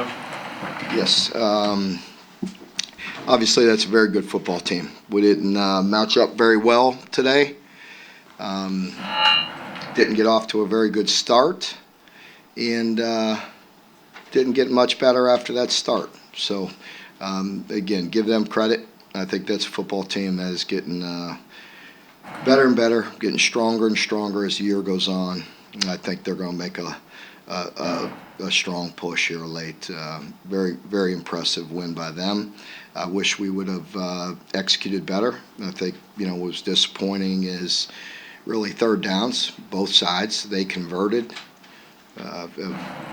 Coach? Yes. Obviously, that's a very good football team. We didn't match up very well today. Didn't get off to a very good start, and didn't get much better after that start. So, again, give them credit. I think that's a football team that is getting better and better, getting stronger and stronger as the year goes on. And I think they're going to make a strong push here late. Very, very impressive win by them. I wish we would have executed better. I think, what was disappointing is really third downs, both sides. They converted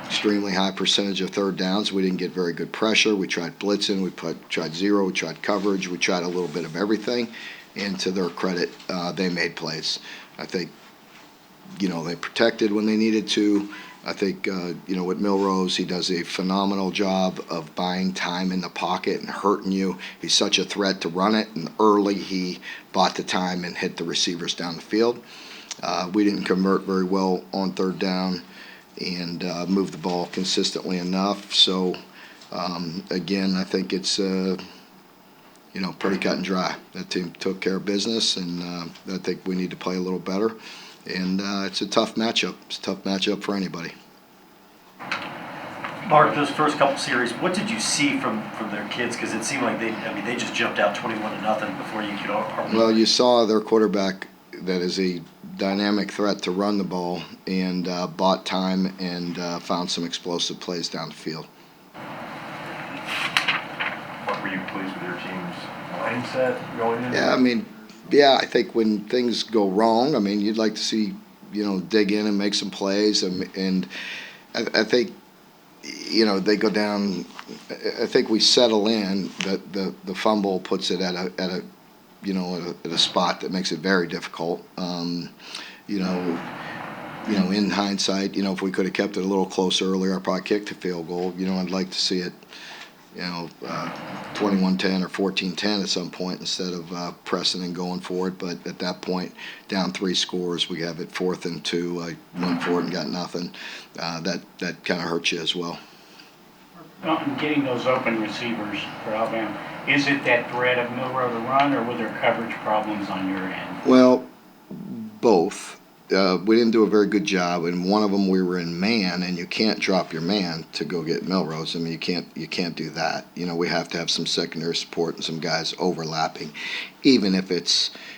extremely high percentage of third downs. We didn't get very good pressure. We tried blitzing, we tried zero, we tried coverage, we tried a little bit of everything. And to their credit, they made plays. I think, they protected when they needed to. I think, with Milrose, he does a phenomenal job of buying time in the pocket and hurting you. He's such a threat to run it, and early he bought the time and hit the receivers down the field. We didn't convert very well on third down and move the ball consistently enough. So, again, I think it's, pretty cut and dry. That team took care of business, and I think we need to play a little better. And it's a tough matchup. It's a tough matchup for anybody. Mark, those first couple series, what did you see from their kids? Because it seemed like they just jumped out 21-0 before you could all. Well, you saw their quarterback that is a dynamic threat to run the ball and bought time and found some explosive plays down the field. What were you pleased with your team's mindset going into? Yeah, I think when things go wrong, you'd like to see, dig in and make some plays. And I think, they go down. I think we settle in that the fumble puts it at a spot that makes it very difficult. In hindsight, if we could have kept it a little closer earlier, I probably kicked a field goal. I'd like to see it, 21-10 or 14-10 at some point instead of pressing and going for it. But at that point, down 3 scores, we have it 4th and 2. I went for it and got nothing. That kind of hurts you as well. Getting those open receivers for Alabama, is it that threat of Milroe to run, or were there coverage problems on your end? Well, both. We didn't do a very good job. In one of them, we were in man, and you can't drop your man to go get Milrose. You can't do that. We have to have some secondary support and some guys overlapping. Even if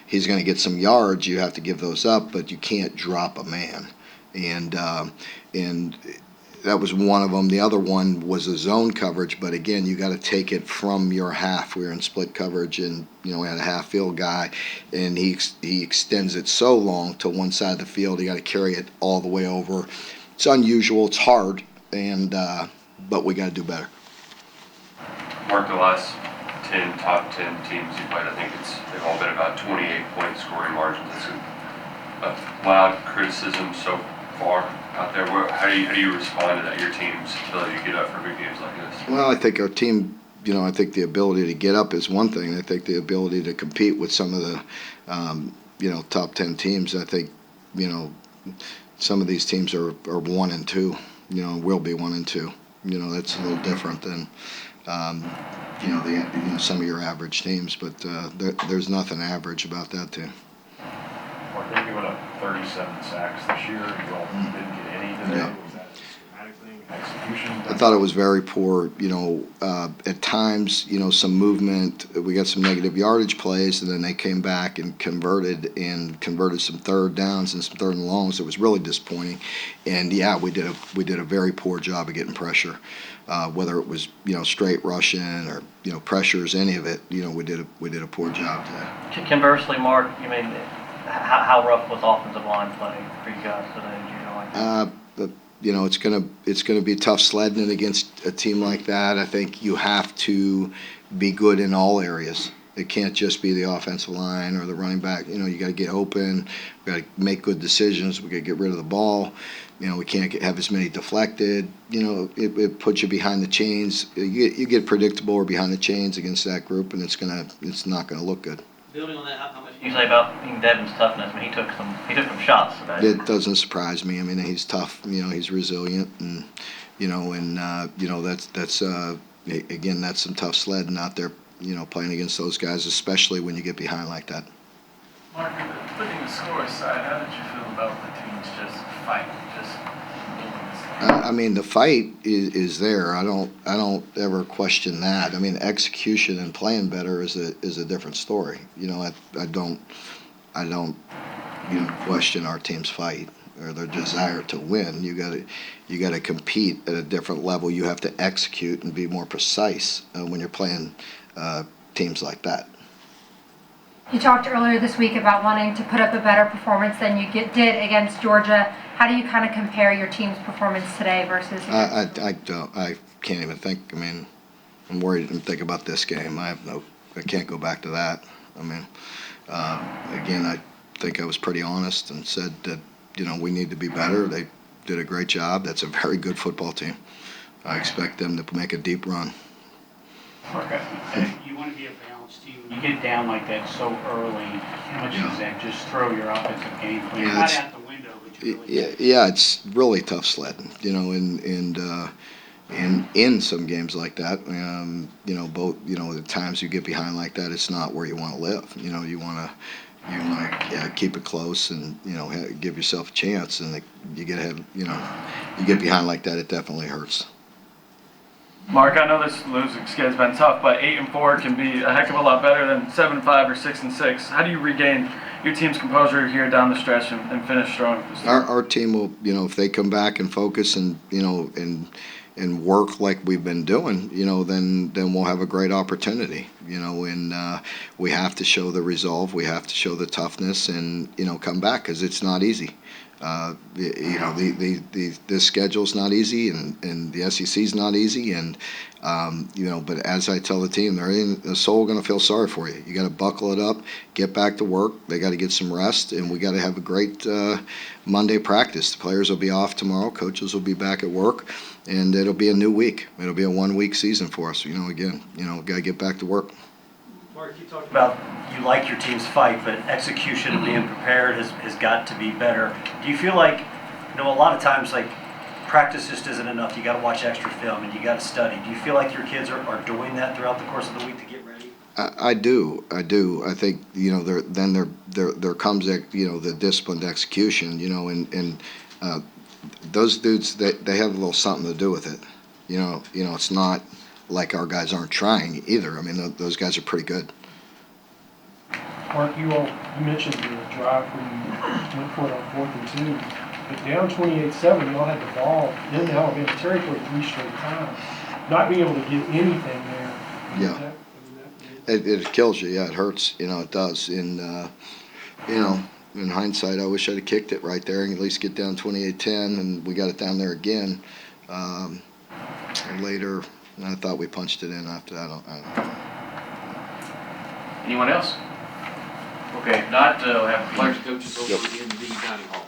he's going to get some yards, you have to give those up, but you can't drop a man. And that was one of them. The other one was a zone coverage, but again, you got to take it from your half. We were in split coverage, and we had a half field guy, and he extends it so long to one side of the field. You got to carry it all the way over. It's unusual. It's hard, but we got to do better. Mark, the last top 10 teams you played, I think they've all been about 28-point scoring margins. That's a loud criticism so far out there. How do you respond to that, your team's ability to get up for big games like this? Well, I think our team, I think the ability to get up is one thing. I think the ability to compete with some of the, top 10 teams. I think, some of these teams are 1 and 2, will be 1 and 2. That's a little different than, some of your average teams, but there's nothing average about that team. Mark, they're giving up 37 sacks this year. You all didn't get any today. Yeah. Was that a systematic thing, execution? I thought it was very poor. At times, some movement. We got some negative yardage plays, and then they came back and converted some third downs and some third and longs. It was really disappointing. And yeah, we did a very poor job of getting pressure. Whether it was straight rushing or pressures, any of it, we did a poor job today. Conversely, Mark, how rough was offensive line play for you guys today? It's gonna be tough sledding against a team like that. I think you have to be good in all areas. It can't just be the offensive line or the running back. You got to get open. We got to make good decisions. We got to get rid of the ball. We can't have as many deflected. It puts you behind the chains. You get predictable or behind the chains against that group, and it's not gonna look good. Building on that, how much do you say about Devin's toughness? He took some shots today. It doesn't surprise me. He's tough. He's resilient, and Again, that's some tough sledding out there, playing against those guys, especially when you get behind like that. Mark, putting the score aside, how did you feel about the teams just fighting, just doing this? I mean, the fight is there. I don't ever question that. I mean, execution and playing better is a different story. I don't question our team's fight or their desire to win. You gotta compete at a different level. You have to execute and be more precise when you're playing teams like that. You talked earlier this week about wanting to put up a better performance than you did against Georgia. How do you kind of compare your team's performance today versus? I can't even think. I mean, I'm worried to think about this game. I can't go back to that. I mean, again, I think I was pretty honest and said that we need to be better. They did a great job. That's a very good football team. I expect them to make a deep run. Mark, you want to be a balanced team. You get down like that so early. How much does that just throw your offensive game plan? Yeah, Not out the window, but you really yeah, it's really tough sledding. And in some games like that, both the times you get behind like that, it's not where you want to live. You want to keep it close and give yourself a chance. And you get ahead, you get behind like that, it definitely hurts. Mark, I know this losing schedule's been tough, but 8-4 can be a heck of a lot better than 7-5 or 6-6. How do you regain your team's composure here down the stretch and finish strong? Our team will, if they come back and focus and and work like we've been doing, then we'll have a great opportunity. And we have to show the resolve, we have to show the toughness, and come back because it's not easy. This schedule's not easy, and the SEC's not easy, and but as I tell the team, there ain't a soul going to feel sorry for you. You got to buckle it up, get back to work. They got to get some rest, and we got to have a great Monday practice. The players will be off tomorrow, coaches will be back at work, and it'll be a new week. It'll be a 1-week season for us. Got to get back to work. Mark, you talked about you like your team's fight, but execution and being prepared has got to be better. Do you feel like, a lot of times, like, practice just isn't enough. You got to watch extra film and you got to study. Do you feel like your kids are doing that throughout the course of the week to get ready? I do. I think there comes the disciplined execution. And those dudes they have a little something to do with it. It's not like our guys aren't trying either. I mean, those guys are pretty good. Mark, you mentioned the drive where you went for it on 4th and 2, but down 28-7, you all had the ball in Alabama territory 3 straight times. Not being able to get anything there. Yeah. It kills you. Yeah, it hurts. It does. And in hindsight, I wish I'd have kicked it right there and at least get down 28-10, and we got it down there again. Later, I thought we punched it in after that. I don't know. Anyone else? Okay, if not, we'll have Players and coaches over in the dining hall.